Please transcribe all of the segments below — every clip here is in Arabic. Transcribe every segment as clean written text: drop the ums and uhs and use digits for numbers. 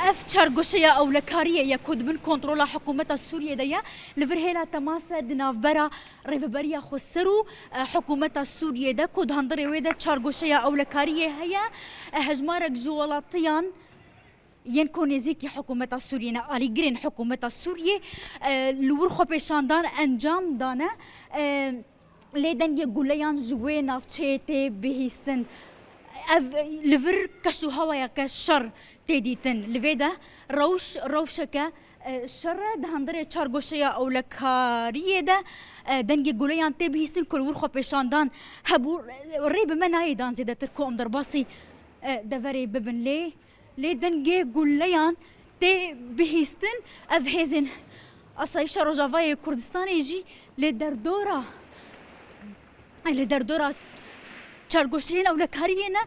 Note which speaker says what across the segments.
Speaker 1: اف چارگوشیا اولکاریه یا کود من کنترل حکومت سوریه دیا لور هلا تماس دنافبرا ریفبریا خسرو حکومت سوریه دا کود هندره ویدا چارگوشیا اولکاریه هیا هجمارک جوالاتیان ين كونيزيكي حكومة سوريا علي جرين حكومة سوريا لور خبيشاندان انجام دانا ليدن يقوليان جوي نافتشيتي بهيستن لفر كشو هوايا كشر تيديتن لفيدا روشكا شر دهندري چارگوشيا اولكاريه دا دنگي گوليان تي بهيستن كل ور خبيشاندان هبو ريب مناي دان زيدا تركو ام درباسي دفري ببن لي دنگي گوليان تي بهيستن اف هيزن اصايشا روجافاي كردستان يجي لدردورا چارگوشين او لكارينا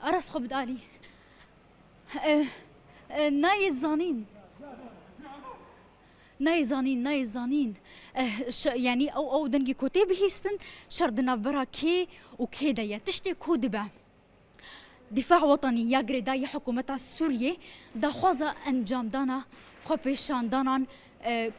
Speaker 1: ارس خب دالي ناي زانين يعني او دنگي كوتي بهيستن شردنا برا كي وكي دايا تشتي كودبا دفاع وطني يا غريداي حكومة سوريا دا خوازا انجام دانا خبيشاندانان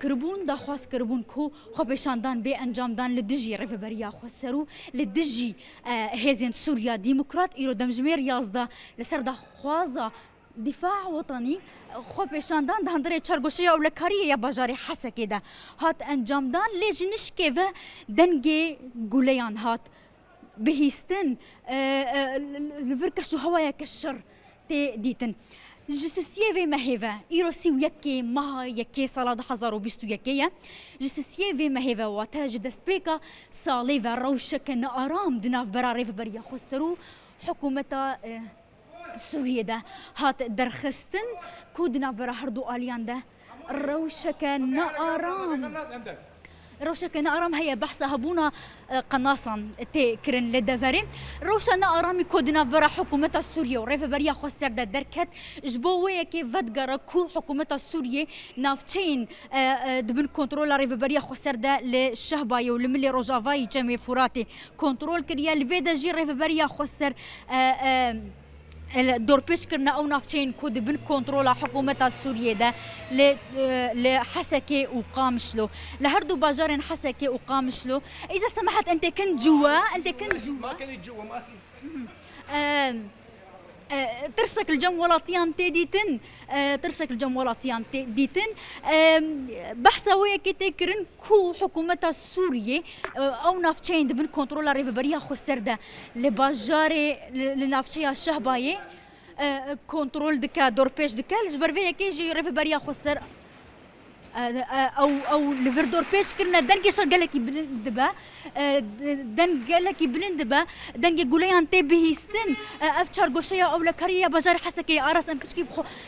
Speaker 1: كربون دا خواست كربون كو خبيشاندان بي انجام دان لدجي ريفبريا خسرو لدجي هيزن سوريا ديمقراط ايرو دمجمير يازدا لسر دا خوازا دفاع وطني خبيشاندان دا هندري چارگوشيا اولكاريه يا بجاري حسكي دا هات انجام دان ليج نشكيفا دنگي گوليان هات بهيستن الفركشو هوايا كالشر تي ديتن جسسيه في مهيفا ايروسي ويكي ما يكي صلاة حزارو بيستو يكيا جسسيه في مهيفا واتاج دستبيكا صاليفا روشك نارام دناف برا ريف بريا خسرو حكومة سوريا دا هات درخستن كو دناف برا هردو اليان دا روشك نارام روشا نارام هي بحث هبونا قناصا تي كرن لدفري روشا نارامي كودنا برا حكومة سوريا وريف بريا خسر دا دركت جبوية كيف فدقر كو حكومة سوريا نافتين دبن كنترول ريف بريا خسر دا للشهباي ولملي روجافاي جمي فراتي كنترول كريا لفيدا جي ريف بريا خسر دور پیش کرنا او نافتين كود بن كنترول حكومة سوريا ده لحسكي وقامشلو لهردو باجارين حسكي وقامشلو اذا سمحت انت كنت جوا
Speaker 2: ما كنت جوا ما
Speaker 1: ترسك الجم ولاطيان تيديتن ترسك الجم ولاطيان تيديتن بحثا ويا كتكرن كو حكومة سوريا او نافتين دبن كنترول ريفبريا خسردا لباجاري لنافتيا الشهباي كنترول دكا دور بيش دكا الجبر فيا كيجي ريفبريا خسر او لفردور بيتش كرنا دنجي شرقلكي بلندبا دنجلكي بلندبا دنجي قوليان تي بهيستن افتشار قوشيا او لكاريا بجار حسكي ارس ام بتشكي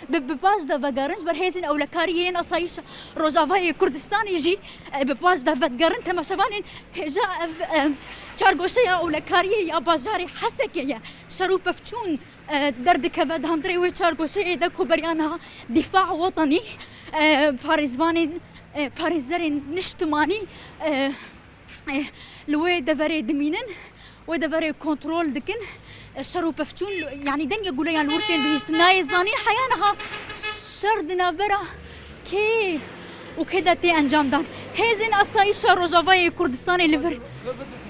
Speaker 1: بباج دا فاغارنج برهيزن او لكاريين اصايش روجافاي كردستان يجي بباج دا فاغارن تما شفانين جاء چارگوشيا او لكاريا يا بجاري حسكي يا شروف بفتون درد كفد هندري و چارگوشيا دا كوبريانها دفاع وطني باريزرين نشتماني لوي دفري دمينن ودفري كنترول دكن شرو بفتون يعني دنيا قوليان الورتين بهستناي زانين حيانها شردنا برا كي وكذا تي انجام دان هيزن اصايشا روجافاي كردستاني ليفر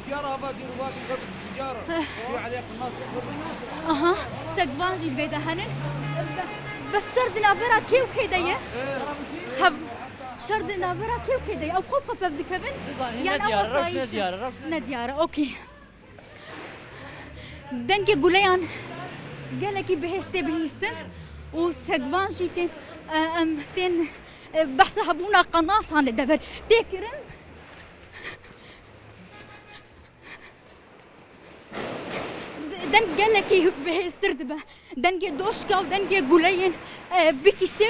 Speaker 2: تجاره هذا ديروا باقي تجاره في عليك
Speaker 1: الناس سقفانجي البيدا هنن بس شردنا برا كي وكيدايا شردنا برا كي وكيدايا او خوف خفف دكبن
Speaker 2: يعني
Speaker 1: نديارة اوكي دنكي قوليان قالكي بهستي بهستن وسقفانجي تين بحث هبونا قناصة ندفر تكرم دن قالكي بهستردبه دنجي دوشكا ودنجي قولين بكيسي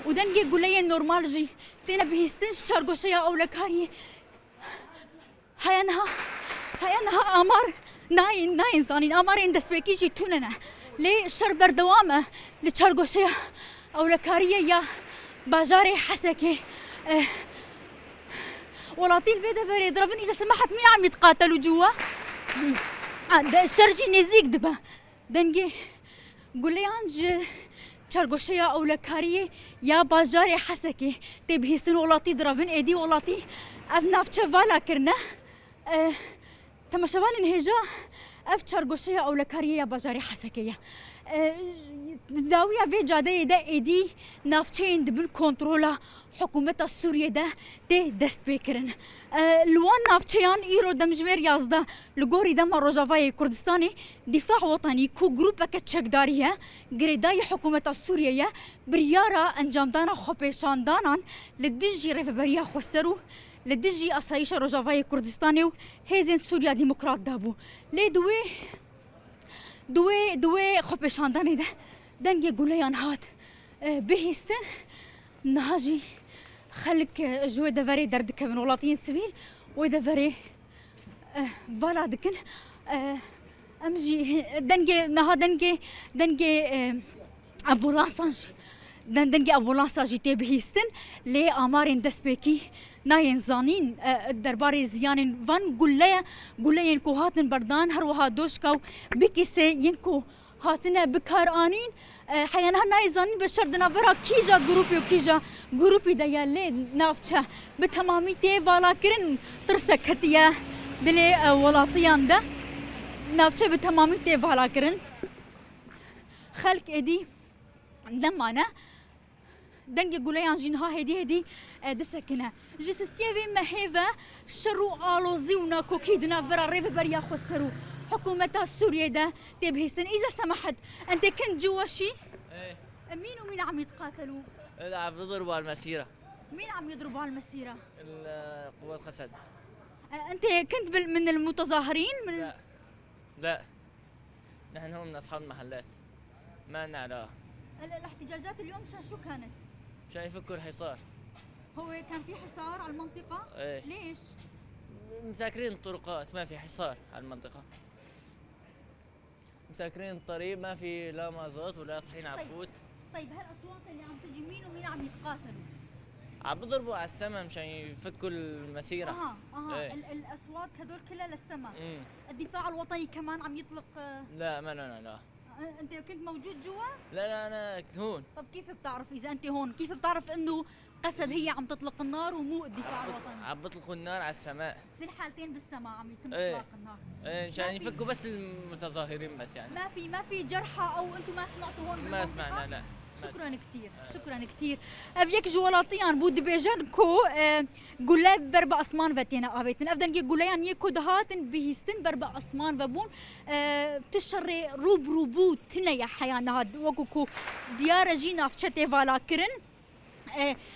Speaker 1: ودنجي قولين نورمالجي تينا بهستنش چارگوشيا او لكاري هيانها امار ناين زانين امار ان دسبيكيجي توننا لي شر بردوامه لچارگوشيا او لكاري يا باجاري حسكي ولاطيل فيدا فري ضربني اذا سمحت مين عم يتقاتلوا جوا شرجي نزيك دبا دنجي قوليانج چرگوشیا اولکاری یا بازار حسکی تبهیستن ولاتی درابن ایدی ولاتی اف نافچه والا کرنه تماشاوان هجا اف چرگوشیا اولکاری یا بازار حسکیه داویه وی جاده ده ایدی نافچه اندبن کنترولا حکومت سوریه ده دست بکرن لوان نافچیان ایرو دمجمیر یازده لگوری دم روجاوای کردستانی دفاع وطنی کو گروپ که چکداریه گریدای حکومت سوریه بریارا انجام دانا خوپیشاندانان لدجی رفبریا خسرو لدجی اسایش روجاوای کردستانی و هیزن سوریا دموکرات دابو لی دوی خوپیشاندانی ده دنگ گولیان هات بهیستن نهاجی خلق جوی دفري درد كفن ولاطين سبيل ودفري فوالا دكن امجي دنجي نها دنجي دنجي ابولانساجي تبهيستن لي امارين دسبيكي ناين زانين درباري زيانين فان قولين كو هاتن بردان هروها دوشكاو بكيسي ينكو هاتنا بكارانين حيانا نايزانين بشردنا برا كيجا جروبي وكيجا جروبي ديالي نافچه بتمامي تي والا كرن ترسك هتيا دلي ولاطيان ده نافچه بتمامي تي والا كرن خلق ادي دمانا دنگي گوليان جينها هدي دسكنا جسسيوي مهيفا شرو آلوزيونا كوكيدنا برا ريف بريا خسرو حكومة سوريا ده تبهيستن إذا سمحت أنت كنت جوا شي؟
Speaker 3: ايه
Speaker 1: مين ومين عم يتقاتلوا؟
Speaker 3: عم يضربوا على المسيرة.
Speaker 1: مين عم يضربوا على المسيرة؟
Speaker 3: قوات الخسد.
Speaker 1: أنت كنت من المتظاهرين؟
Speaker 3: لا نحن هم من أصحاب المحلات ما لنا علاقة.
Speaker 1: الاحتجاجات اليوم شو كانت؟
Speaker 3: مشان يفكوا الحصار.
Speaker 1: هو كان في حصار على المنطقة؟
Speaker 3: ايه
Speaker 1: ليش؟
Speaker 3: مساكرين الطرقات ما في حصار على المنطقة. مساكرين الطريق ما في لا مازوت ولا طحين عفوت.
Speaker 1: طيب هالاصوات اللي عم تجي مين ومين عم يتقاتلوا؟
Speaker 3: عم بضربوا على السما مشان يفكوا المسيرة.
Speaker 1: ايه. الاصوات هدول كلها للسما. الدفاع الوطني كمان عم يطلق
Speaker 3: لا ما لنا لا.
Speaker 1: انت كنت موجود جوا؟
Speaker 3: لا انا هون.
Speaker 1: طب كيف بتعرف اذا انت هون؟ كيف بتعرف انه قسد هي عم تطلق النار ومو الدفاع الوطني؟
Speaker 3: عم بيطلقوا النار على السماء.
Speaker 1: في الحالتين بالسماء عم يتم
Speaker 3: اطلاق
Speaker 1: النار.
Speaker 3: ايه مشان يفكوا بس المتظاهرين بس يعني.
Speaker 1: ما في جرحى او انتم ما سمعتوا هون؟
Speaker 3: ما سمعنا لا.
Speaker 1: شكرا كثير افيك جوالاتيان بود بيجن كو قلاب بربع اسمان فتينا ابيتن افدن قوليان يكو دهاتن بهستن بربع اسمان فبون تشري روبو تنيا حيانا هاد وكو ديار جينا فتشتي فالا كرن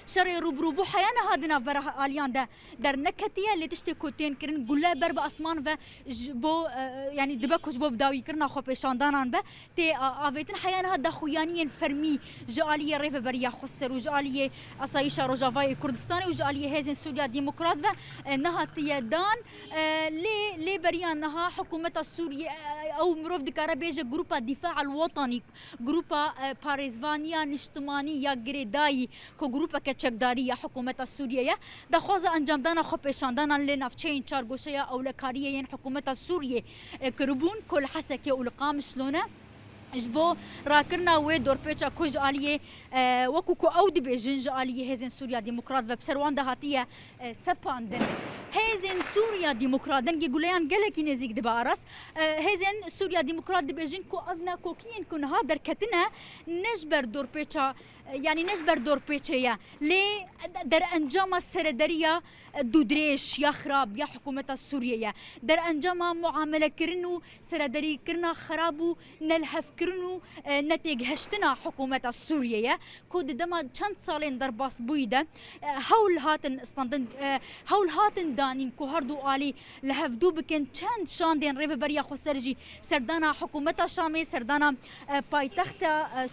Speaker 1: شري روبو حيانا هادنا برا اليان ده در نكتيه اللي تشتي كوتين كرن قلا بربع اسمان و بو يعني دبكوش بو بداوي كرنا خو بيشاندانان به تي افيتن حيانا هاد خويانيين فرمي جاليه ريف بريا خسر وجاليه اسايشا روجافاي كردستاني وجاليه هيزن سوريا ديمقراط و نهاتيه دان لي بريان نها حكومه السوريه او مروف دكاره بيجا جروبا الدفاع الوطني جروبا باريزفانيا نشتماني يا جريداي کو گروپ که چکداری حکومت سوریه دخواست انجام دادن خو پیشاندن لنافچین چارگوشه اولکاریه حکومت سوریه کربون کل حسکی اولقام شلونه جبو راكرنا و دور بيتشا كوج آلية وكوكو أود بيجنج آلية هيزن سوريا ديمقراط وبسروان دهاتية سباندن هيزن سوريا ديمقراط دنجي قوليان قلكي نزيك دبارس هيزن سوريا ديمقراط دبيجن كو أفنا كوكين كون هادر كتنا نجبر دور بيتشا يعني نجبر دور بيتشا لي در أنجام السردرية دودريش يا خراب يا حكومة السورية در أنجام معاملة كرنو سردري كرنا خرابو نلهف كرنو نتيج هشتنا حكومة السورية كود دما چند سالين در باس بويدا هول هاتن استندن هول هاتن دانين كو هردو آلي لهف دو بكن چند شاندين ريف بريا خسرجي سردانا حكومة الشامي سردانا بايتخت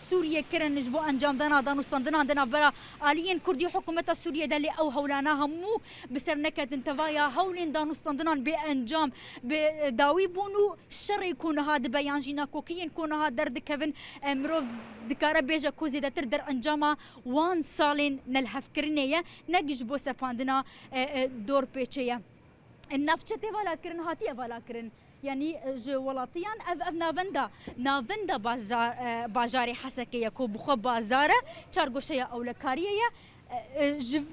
Speaker 1: سوريا كرن نجبو أنجام دانا دانو استندنا دنا برا آليين كردي حكومة السورية دالي أو هولاناها مو بسر نكد انتفايا هولين دانو استندنان بأنجام بداوي بونو الشر يكون هاد بيان جينا كوكي يكون هاد درد كفن مروف دكارة بيجا كوزي دا تردر انجاما وان سالين نلهف كرنية نجج بو سباندنا دور بيتشيا النفتشة والا كرن هاتية والا كرن يعني ولاتيان اف نافندا باجاري حسكيه كو بخو بازاره چارگوشه اولکاریه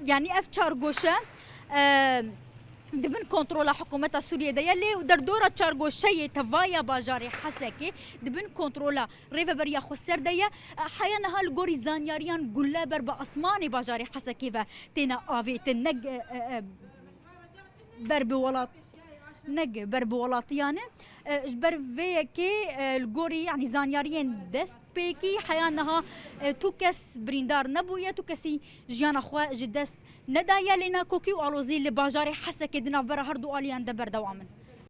Speaker 1: يعني اف چارگوشه دبن كنترول حكومة سوريا ديالي ودر دورة تشارجو شيء تفايا باجاري حسكي دبن كنترول ريفا بريا خسر ديا حيانا هالجوري زانياريان قلابر بأسماني باجاري حسكي فتنا آفي تنج برب ولات نج برب ولاتيانه برفي كي الجوري يعني زانياريان دست بيكي حيانها توكس بريندار نبويا توكسي جيانا خوا جدست ندايا لنا كوكي والوزي اللي باجاري حسكي دنا برا هردو اليان دبر دوامن